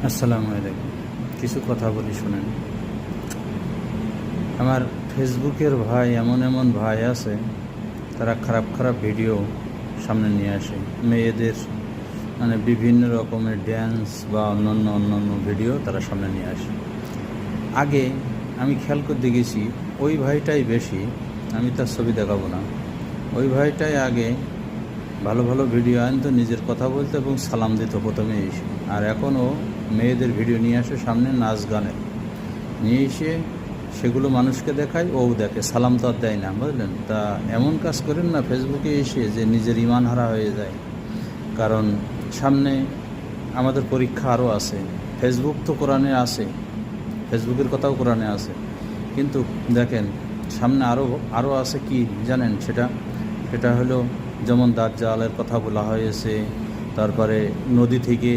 আসসালামু আলাইকুম। কিছু কথা বলি শুনেন। আমার ফেসবুকের ভাই এমন এমন ভাই আছে, তারা খারাপ খারাপ ভিডিও সামনে নিয়ে আসে। মেয়েদের মানে বিভিন্ন রকমের ড্যান্স বা অন্যান্য ভিডিও তারা সামনে নিয়ে আসে। আগে আমি খেয়াল করতে গেছি, ওই ভাইটাই বেশি, আমি তার ছবি দেখাবো না, ওই ভাইটাই আগে ভালো ভালো ভিডিও আনতো, নিজের কথা বলতো এবং সালাম দিত প্রথমে এসে। আর এখনও মেয়েদের ভিডিও নিয়ে আসে সামনে, নাচ গানের নিয়ে এসে সেগুলো মানুষকে দেখায়, ও দেখে, সালাম তো আর দেয় না, বুঝলেন? তা এমন কাজ করেন না ফেসবুকে এসে যে নিজের ইমান হারা হয়ে যায়। কারণ সামনে আমাদের পরীক্ষা আরও আছে। ফেসবুক তো কোরআনে আছে, ফেসবুকের কথাও কোরআনে আছে, কিন্তু দেখেন সামনে আরও আছে কি জানেন? সেটা হলো, যেমন দাজ্জালের কথা বলা হয়েছে, তারপরে নদী থেকে